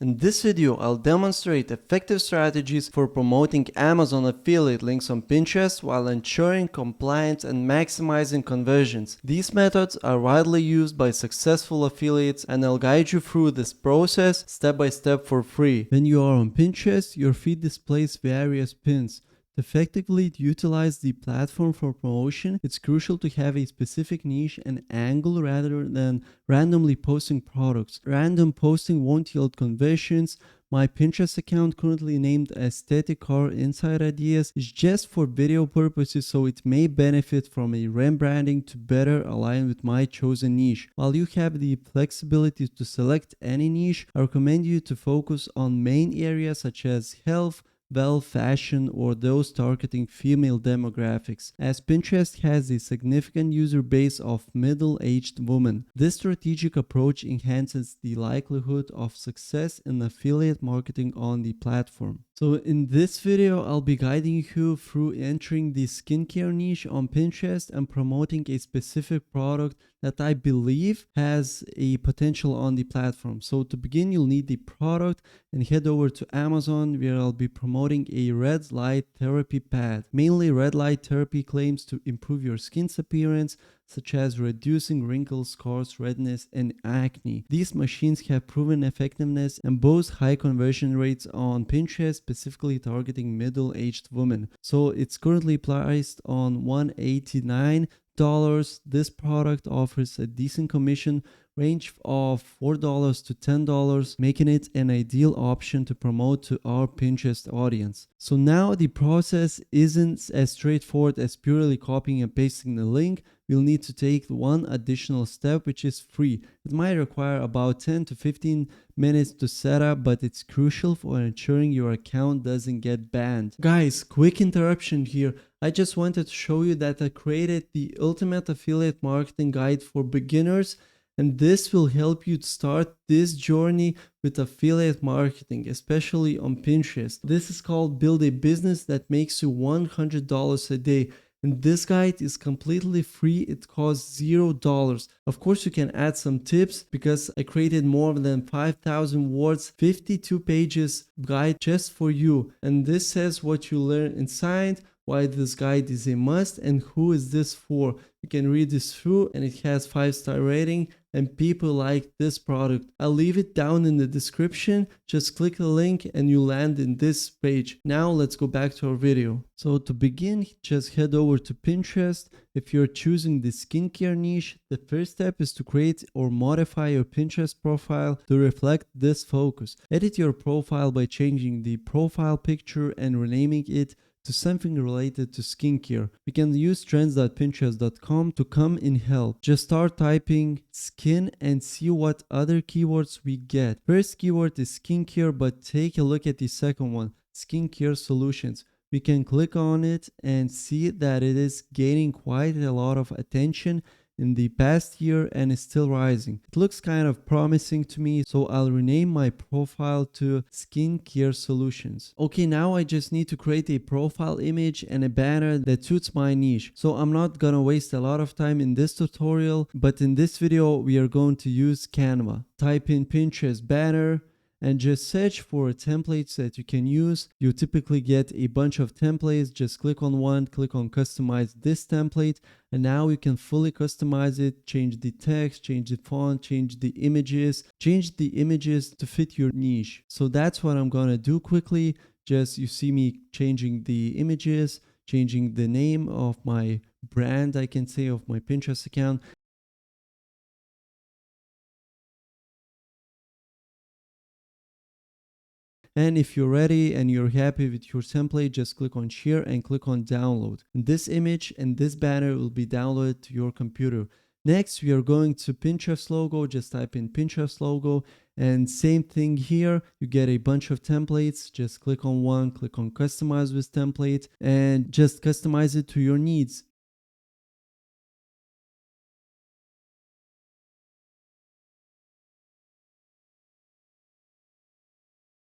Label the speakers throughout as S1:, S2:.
S1: In this video, I'll demonstrate effective strategies for promoting Amazon affiliate links on Pinterest while ensuring compliance and maximizing conversions. These methods are widely used by successful affiliates, and I'll guide you through this process step by step for free. When you are on Pinterest, your feed displays various pins. To effectively utilize the platform for promotion, it's crucial to have a specific niche and angle rather than randomly posting products. Random posting won't yield conversions. My Pinterest account, currently named Aesthetic Car Inside Ideas, is just for video purposes, so it may benefit from a rebranding to better align with my chosen niche. While you have the flexibility to select any niche, I recommend you to focus on main areas such as health, fashion, or those targeting female demographics, as Pinterest has a significant user base of middle-aged women. This strategic approach enhances the likelihood of success in affiliate marketing on the platform. So in this video, I'll be guiding you through entering the skincare niche on Pinterest and promoting a specific product that I believe has a potential on the platform. So to begin, you'll need the product and head over to Amazon, where I'll be promoting a red light therapy pad. Mainly, red light therapy claims to improve your skin's appearance, such as reducing wrinkles, scars, redness, and acne. These machines have proven effectiveness and boast high conversion rates on Pinterest, specifically targeting middle-aged women. So it's currently priced on $189. This product offers a decent commission range of $4 to $10, making it an ideal option to promote to our Pinterest audience. So now the process isn't as straightforward as purely copying and pasting the link. We'll need to take one additional step, which is free. It might require about 10 to 15 minutes to set up, but it's crucial for ensuring your account doesn't get banned. Guys, quick interruption here. I just wanted to show you that I created the ultimate affiliate marketing guide for beginners, and this will help you to start this journey with affiliate marketing, especially on Pinterest. This is called Build a Business That Makes You $100 a Day. And this guide is completely free. It costs $0. Of course, you can add some tips because I created more than 5,000 words, 52 pages guide just for you. And this says what you learn inside, why this guide is a must, and who is this for. You can read this through, and it has 5-star rating, and people like this product. I'll leave it down in the description. Just click the link and you land in this page. Now let's go back to our video. So to begin, just head over to Pinterest. If you're choosing the skincare niche, the first step is to create or modify your Pinterest profile to reflect this focus. Edit your profile by changing the profile picture and renaming it to something related to skincare. We can use trends.pinterest.com to come in help. Just start typing skin and see what other keywords we get. First keyword is skincare, but take a look at the second one, skincare solutions. We can click on it and see that it is gaining quite a lot of attention in the past year and is still rising. It looks kind of promising to me, so I'll rename my profile to Skincare Solutions. Okay, now I just need to create a profile image and a banner that suits my niche. So I'm not gonna waste a lot of time in this tutorial, but in this video we are going to use Canva. Type in Pinterest banner and just search for templates that you can use. You typically get a bunch of templates. Just click on one, click on customize this template, and now you can fully customize it, change the text, change the font, change the images to fit your niche. So that's what I'm gonna do quickly. Just you see me changing the images, changing the name of my brand, I can say, of my Pinterest account. And if you're ready and you're happy with your template, just click on share and click on download. And this image and this banner will be downloaded to your computer. Next, we are going to Pinterest logo. Just type in Pinterest logo, and same thing here. You get a bunch of templates. Just click on one, click on customize with template, and just customize it to your needs.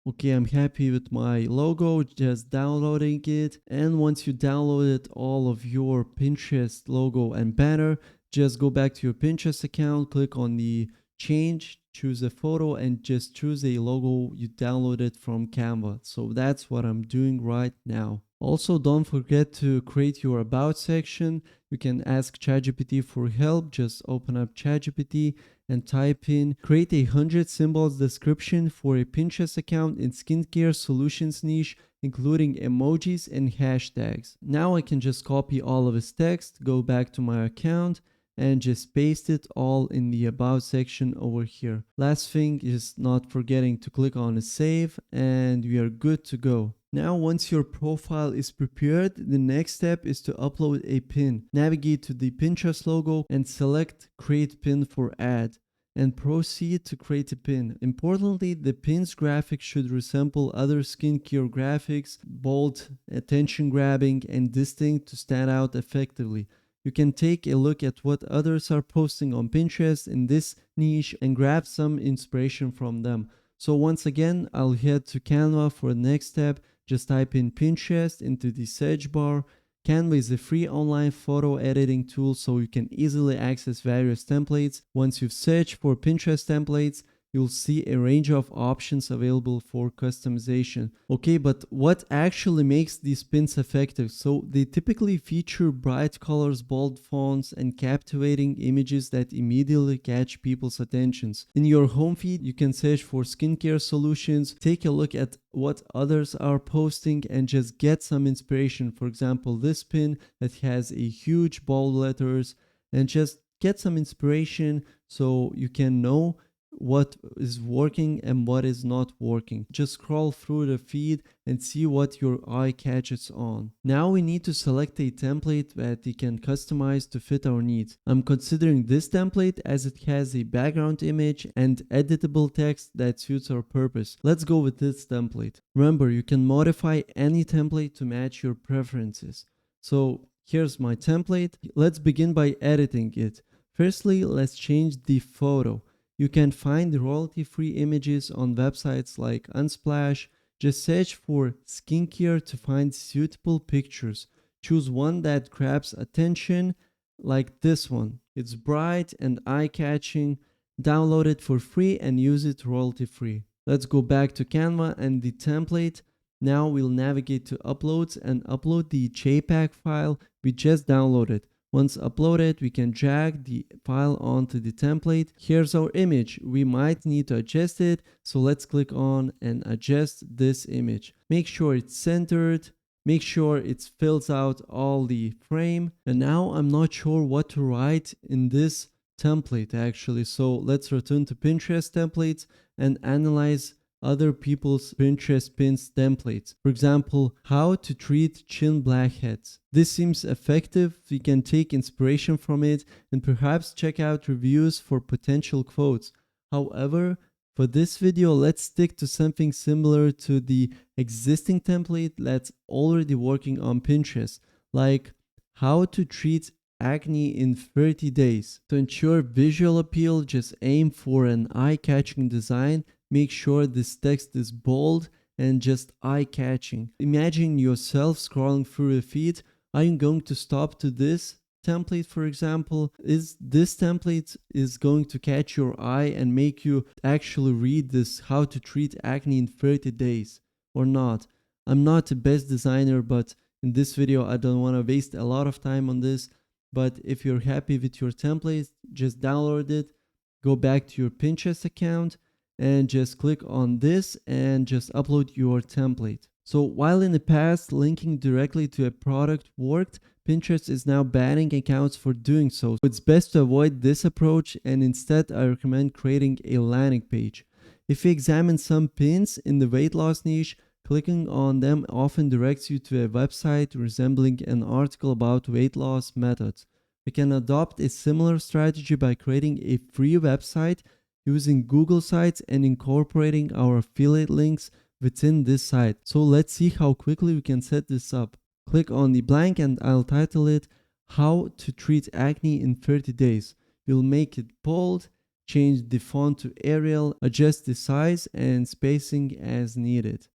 S1: Okay, I'm happy with my logo, just downloading it. And once you downloaded all of your Pinterest logo and banner, just go back to your Pinterest account, click on the change, choose a photo, and just choose a logo you downloaded from Canva. So that's what I'm doing right now. Also, don't forget to create your about section. You can ask ChatGPT for help. Just open up ChatGPT and type in create a 100 symbols description for a Pinterest account in skincare solutions niche, including emojis and hashtags. Now I can just copy all of his text, go back to my account, and just paste it all in the about section over here. Last thing is not forgetting to click on save, and we are good to go. Now once your profile is prepared, the next step is to upload a pin. Navigate to the Pinterest logo and select create pin for ad, and proceed to create a pin. Importantly, the pin's graphics should resemble other skincare graphics, bold, attention grabbing, and distinct to stand out effectively. You can take a look at what others are posting on Pinterest in this niche and grab some inspiration from them. So once again, I'll head to Canva for the next step. Just type in Pinterest into the search bar. Canva is a free online photo editing tool, so you can easily access various templates. Once you've searched for Pinterest templates, you'll see a range of options available for customization. Okay, but what actually makes these pins effective? So they typically feature bright colors, bold fonts, and captivating images that immediately catch people's attentions. In your home feed, you can search for skincare solutions, take a look at what others are posting, and just get some inspiration. For example, this pin that has a huge bold letters, and just get some inspiration so you can know what is working and what is not working. Just scroll through the feed and see what your eye catches on. Now we need to select a template that we can customize to fit our needs. I'm considering this template as it has a background image and editable text that suits our purpose. Let's go with this template. Remember, you can modify any template to match your preferences. So here's my template. Let's begin by editing it. Firstly, let's change the photo. You can find royalty-free images on websites like Unsplash. Just search for skincare to find suitable pictures. Choose one that grabs attention, like this one. It's bright and eye-catching. Download it for free and use it royalty-free. Let's go back to Canva and the template. Now we'll navigate to uploads and upload the JPEG file we just downloaded. Once uploaded, we can drag the file onto the template. Here's our image. We might need to adjust it, so let's click on and adjust this image. Make sure it's centered. Make sure it fills out all the frame. And now I'm not sure what to write in this template actually. So let's return to Pinterest templates and analyze other people's Pinterest pins templates. For example, how to treat chin blackheads. This seems effective. We can take inspiration from it and perhaps check out reviews for potential quotes. However, for this video, let's stick to something similar to the existing template that's already working on Pinterest, like how to treat acne in 30 days. To ensure visual appeal, just aim for an eye-catching design. Make sure this text is bold and just eye-catching. Imagine yourself scrolling through a feed. Are you going to stop to this template, for example? Is this template is going to catch your eye and make you actually read this how to treat acne in 30 days or not? I'm not the best designer, but in this video I don't want to waste a lot of time on this. But if you're happy with your template, just download it, go back to your Pinterest account, and just click on this and just upload your template. So while in the past linking directly to a product worked, Pinterest is now banning accounts for doing so. It's best to avoid this approach, and instead I recommend creating a landing page. If you examine some pins in the weight loss niche, clicking on them often directs you to a website resembling an article about weight loss methods. We can adopt a similar strategy by creating a free website using Google Sites and incorporating our affiliate links within this site. So let's see how quickly we can set this up. Click on the blank and I'll title it How to Treat Acne in 30 Days. We'll make it bold, change the font to Arial, adjust the size and spacing as needed.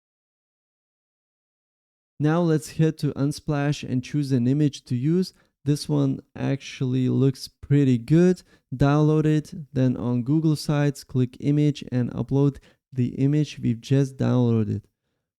S1: Now let's head to Unsplash and choose an image to use. This one actually looks pretty good. Download it, then on Google Sites, click image and upload the image we've just downloaded.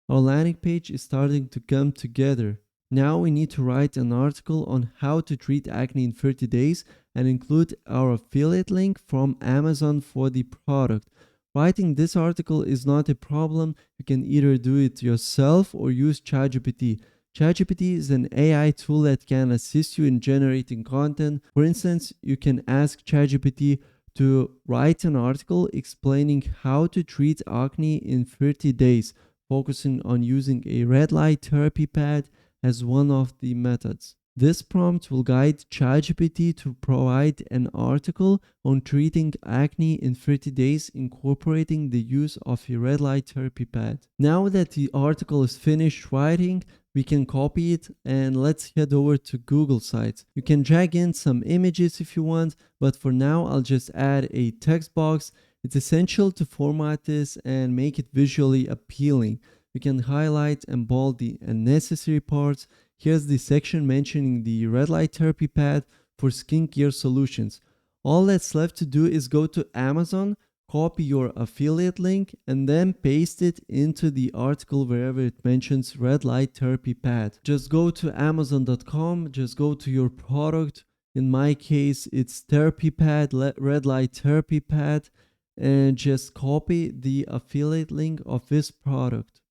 S1: Our landing page is starting to come together. Now we need to write an article on how to treat acne in 30 days and include our affiliate link from Amazon for the product. Writing this article is not a problem. You can either do it yourself or use ChatGPT. ChatGPT is an AI tool that can assist you in generating content. For instance, you can ask ChatGPT to write an article explaining how to treat acne in 30 days, focusing on using a red light therapy pad as one of the methods. This prompt will guide ChatGPT to provide an article on treating acne in 30 days, incorporating the use of a red light therapy pad. Now that the article is finished writing, we can copy it and let's head over to Google Sites. You can drag in some images if you want, but for now I'll just add a text box. It's essential to format this and make it visually appealing. You can highlight and bold the unnecessary parts. Here's the section mentioning the red light therapy pad for skincare solutions. All that's left to do is go to Amazon, copy your affiliate link, and then paste it into the article wherever it mentions red light therapy pad. Just go to Amazon.com, just go to your product. In my case, it's therapy pad, red light therapy pad, and just copy the affiliate link of this product.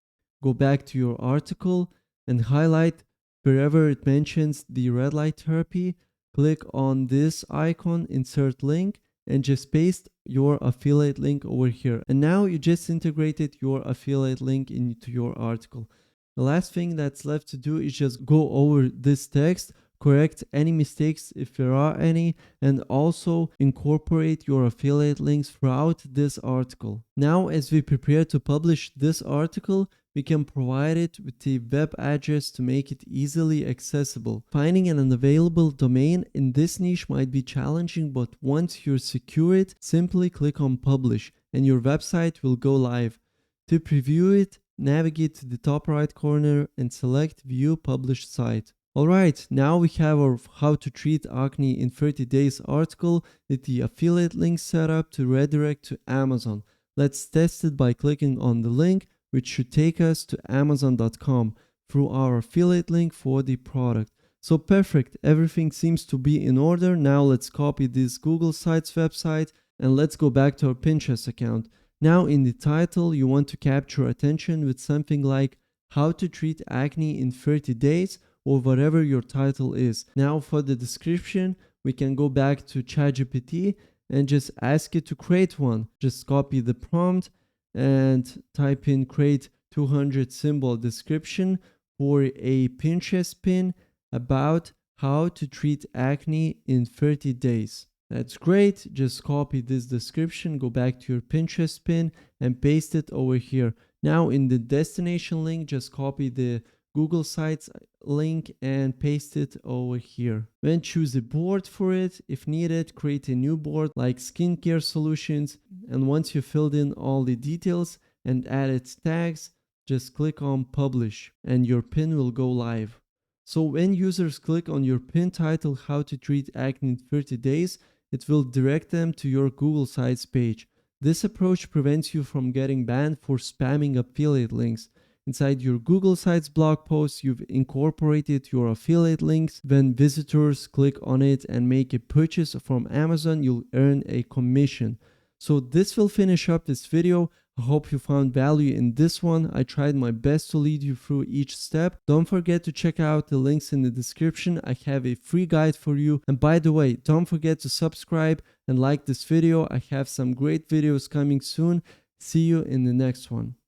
S1: Go back to your article and highlight wherever it mentions the red light therapy. Click on this icon, insert link, and just paste your affiliate link over here. And now you just integrated your affiliate link into your article. The last thing that's left to do is just go over this text, correct any mistakes if there are any, and also incorporate your affiliate links throughout this article. Now, as we prepare to publish this article, we can provide it with the web address to make it easily accessible. Finding an unavailable domain in this niche might be challenging, but once you secure it, simply click on publish and your website will go live. To preview it, navigate to the top right corner and select View Published Site. Alright, now we have our How to Treat Acne in 30 Days article with the affiliate link set up to redirect to Amazon. Let's test it by clicking on the link, which should take us to Amazon.com through our affiliate link for the product. So perfect, everything seems to be in order. Now let's copy this Google Sites website and let's go back to our Pinterest account. Now in the title, you want to capture attention with something like How to Treat Acne in 30 Days or whatever your title is. Now for the description, we can go back to ChatGPT and just ask it to create one. Just copy the prompt and type in create 200 symbol description for a Pinterest pin about how to treat acne in 30 days. That's great. Just copy this description, go back to your Pinterest pin and paste it over here. Now in the destination link, just copy the Google Sites link and paste it over here. Then choose a board for it. If needed, create a new board like skincare solutions. And once you filled in all the details and added tags, just click on publish and your pin will go live. So when users click on your pin title, How to Treat Acne in 30 Days, it will direct them to your Google Sites page. This approach prevents you from getting banned for spamming affiliate links. Inside your Google Sites blog post, you've incorporated your affiliate links. When visitors click on it and make a purchase from Amazon, you'll earn a commission. So this will finish up this video. I hope you found value in this one. I tried my best to lead you through each step. Don't forget to check out the links in the description. I have a free guide for you. And by the way, don't forget to subscribe and like this video. I have some great videos coming soon. See you in the next one.